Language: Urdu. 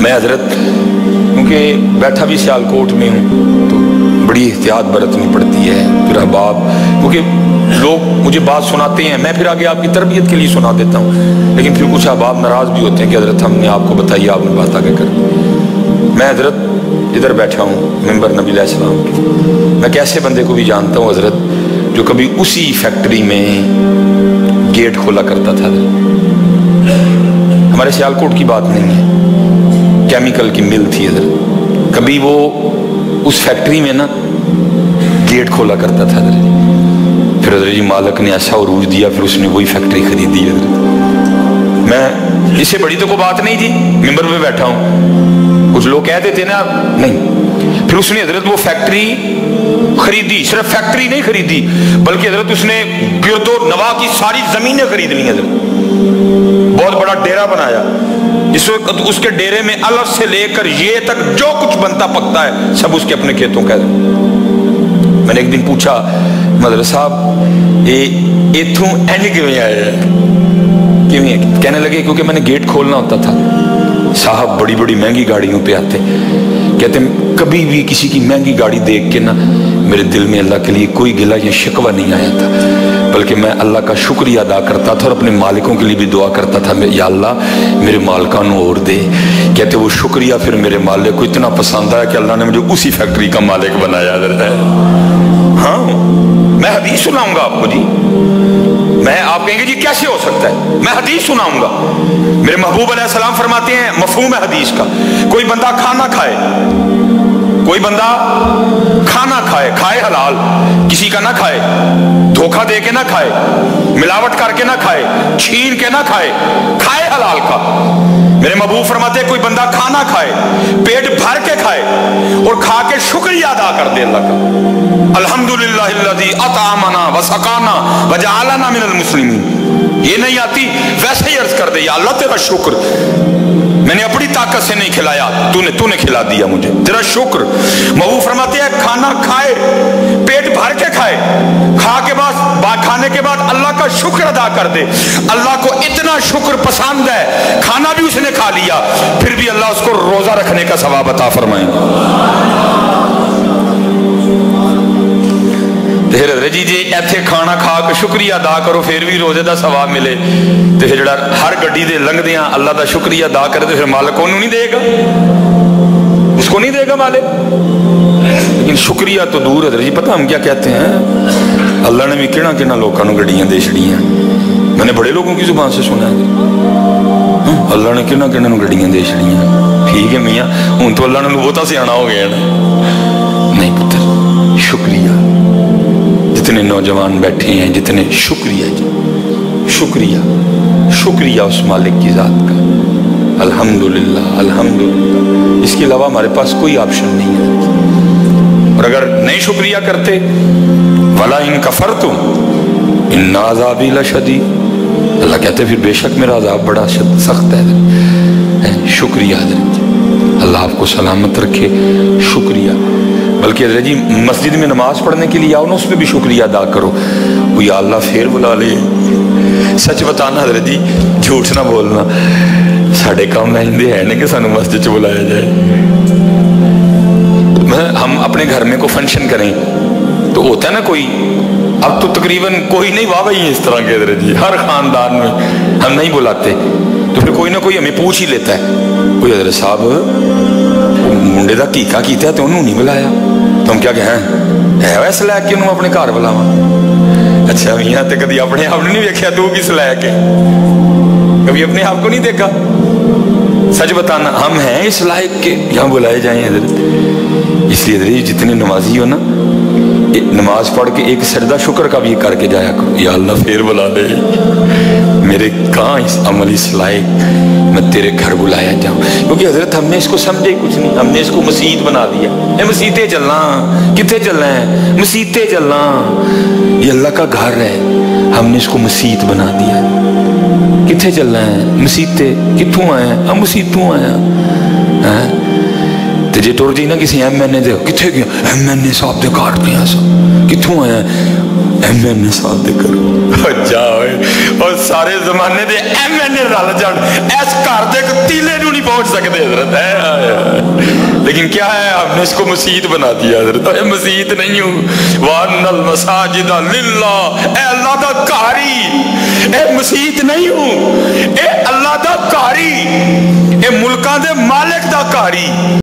میں حضرت کیونکہ بیٹھا بھی سیالکوٹ میں ہوں تو بڑی احتیاط برتنی پڑتی ہے. پھر احباب کیونکہ لوگ مجھے بات سناتے ہیں، میں پھر آگے آپ کی تربیت کے لیے سنا دیتا ہوں، لیکن پھر کچھ احباب ناراض بھی ہوتے ہیں کہ حضرت ہم نے آپ کو بتائی، آپ نے بات آگے کر. میں حضرت ادھر بیٹھا ہوں ممبر نبی علیہ السلام کی. میں کیسے بندے کو بھی جانتا ہوں حضرت جو کبھی اسی فیکٹری میں گیٹ کھولا کرتا تھا. ہمارے سیالکوٹ کی بات نہیں ہے، کیمیکل کی مل تھی حضرت، کبھی وہ اس فیکٹری میں نا گیٹ کھولا کرتا تھا حضرت. پھر حضرت جی مالک نے ایسا عروج دیا، پھر اس نے وہی فیکٹری خریدی حضرت. میں اس سے بڑی تو کوئی بات نہیں تھی، ممبر پہ بیٹھا ہوں، کچھ لوگ کہتے تھے نا نہیں. پھر اس نے حضرت وہ فیکٹری خریدی، صرف فیکٹری نہیں خریدی بلکہ حضرت اس نے گرد و نواح کی ساری زمینیں خرید لی حضرت. بہت بڑا ڈیرا بنایا، اس وقت اس کے ڈیرے میں الگ سے لے کر یہ تک جو کچھ بنتا پکتا ہے سب اس کے اپنے کھیتوں کا. میں نے ایک دن پوچھا مدرسہ صاحب یہ اتھوں اینڈ کیوں آیا ہے، کیوں ہے؟ کہنے لگے کیونکہ میں نے گیٹ کھولنا ہوتا تھا. صاحب بڑی بڑی مہنگی گاڑیوں پہ آتے، کہتے ہیں کبھی بھی کسی کی مہنگی گاڑی دیکھ کے نا میرے دل میں اللہ کے لیے کوئی گلہ یا شکوہ نہیں آیا تھا، بلکہ میں اللہ کا شکریہ ادا کرتا تھا اور اپنے مالکوں کے لیے بھی دعا کرتا تھا یا اللہ میرے مالکانوں اور دے. کہتے وہ شکریہ پھر میرے مالک کو اتنا پسند آیا کہ اللہ نے مجھے اسی فیکٹری کا مالک بنایا ہے. ہاں میں حدیث سناؤں گا آپ کو جی. میں آپ کہیں گے جی کیسے ہو سکتا ہے، میں حدیث سناؤں گا. میرے محبوب علیہ السلام فرماتے ہیں مفہوم ہے حدیث کا، کوئی بندہ کھانا کھائے، کوئی بندہ کھانا کھائے، کھائے حلال، کسی کا نہ کھائے، دھوکہ دے کے نہ کھائے، ملاوٹ کر کے نہ کھائے، چھین کے نہ کھائے، کھائے حلال کا. میرے محبوب فرماتے ہیں کوئی بندہ کھانا کھائے، پیٹ بھر کے کھائے اور کھا کے شکریہ ادا کر دے اللہ کا. الحمدللہ الذی اطعمنا وسقانا وجعلنا من المسلمین. یہ نہیں آتی ویسے ہی عرض کر دے یا اللہ تیرا شکر، میں نے اپنی طاقت سے نہیں کھلایا، تو نے کھلا دیا مجھے، تیرا شکر. محبوب فرماتے ہیں کھانا کھائے، پیٹ بھر کے کھائے، کھانے کے بعد اللہ کا شکر ادا کر دے. اللہ کو اتنا شکر پسند ہے، کھانا بھی اس نے کھا لیا پھر بھی اللہ اس کو روزہ رکھنے کا ثواب عطا فرمائیں. جی جی ایتھے کھانا کھا کے شکریہ ادا کرو پھر بھی روزے دا ثواب ملے تو پھر جڑا ہر گڈی دے لنگ دیاں اللہ دا شکریہ ادا کرے تو پھر مالک انہوں نہیں دے گا، اس کو نہیں دے گا مالک. لیکن شکریہ تو دور ہے جی. پتہ ہم کیا کہتے ہیں، اللہ نے بھی کہنا لوگوں کو گڈیاں دے چھڑیاں. میں نے بڑے لوگوں کی زبان سے سنا ہے اللہ نے کہنا گڈیاں دے چھڑیاں. ٹھیک ہے میاں ہوں تو اللہ نے بہتا سیاح ہو گیا نا. نہیں پتر شکریہ. جتنے نوجوان بیٹھے ہیں جتنے شکریہ جی، شکریہ شکریہ اس مالک کی ذات کا. الحمدللہ الحمدللہ، اس کے علاوہ ہمارے پاس کوئی آپشن نہیں ہے. اور اگر نہیں شکریہ کرتے وَلَا إِن كَفَرْتُمْ إِنَّ عَذَابِي لَشَدِيدٌ، اللہ کہتے پھر بے شک میرا عذاب بڑا سخت ہے. شکریہ حضرت، اللہ آپ کو سلامت رکھے. شکریہ. بلکہ حضرت جی مسجد میں نماز پڑھنے کے لیے آؤ نا، اس میں بھی شکریہ ادا کرو. وہ یا اللہ پھر بلا لے. سچ بتانا حضرت جی، جھوٹ نہ بولنا، ساڑھے کام ایندے ہیں نا کہ سانو مسجد چ بلایا جائے. ہم اپنے گھر میں کوئی فنکشن کریں تو ہوتا ہے نا کوئی، اب تو تقریباً کوئی نہیں واہ بھائی اس طرح کے حضرت جی، ہر خاندان میں ہم نہیں بلاتے تو پھر کوئی نہ کوئی ہمیں پوچھ ہی لیتا ہے، کوئی حضرت صاحب منڈے دا کیکا کیتا ہے تو انہوں نہیں بلایا. تو ہم کیا کہیں ہے ویسے لے کے انہوں اپنے گھر بلاواں. اچھا میاں تے کدی اپنے آپ نے نہیں ویکھیا تو کس لے کے، کبھی اپنے آپ کو نہیں دیکھا. سچ بتانا ہم ہیں اس لائق کے یہاں بلائے جائیں حضرت. اس لیے حضرت جتنے نمازی ہو نا، نماز پڑھ کے ایک سجدہ شکر کا بھی کر کے جایا کرو. یا اللہ پھر بلا دے، میرے کہاں اس عمل اس لائق میں تیرے گھر بلایا جاؤں. کیونکہ حضرت ہم نے اس کو سمجھے ہی کچھ نہیں، ہم نے اس کو مسجد بنا دیا. اے مسیتے چلنا، کتنے چلنا ہے؟ مسیتے چلنا، یہ اللہ کا گھر ہے، ہم نے اس کو مسجد بنا دیا. کتنے چلنا ہے؟ مسیتے. کتوں آئے ہیں؟ ہم مسیتوں آئے ہیں. تو جی ٹر جی نا کسی ایم این اے دے، کتنے گیا؟ ایم این اے صاحب دے کارڈ گیا سا. کتوں آیا؟ ایم این اے صاحب دے کرو. جاؤ اور سارے زمانے دے ایم این اے رل جان اس گھر دے تیلے نو نہیں پہنچ سکتے حضرت ہے. لیکن کیا ہے ہم نے اس کو مسجد بنا دیا حضرت. اے مسجد نہیں ہوں. وَأَنَّ الْمَسَاجِدَ لِلَّهِ, اے اللہ دا کاری, اے مسجد نہیں ہوں, اے اللہ دا کاری, اے ملکاں دے مالک دا کاری.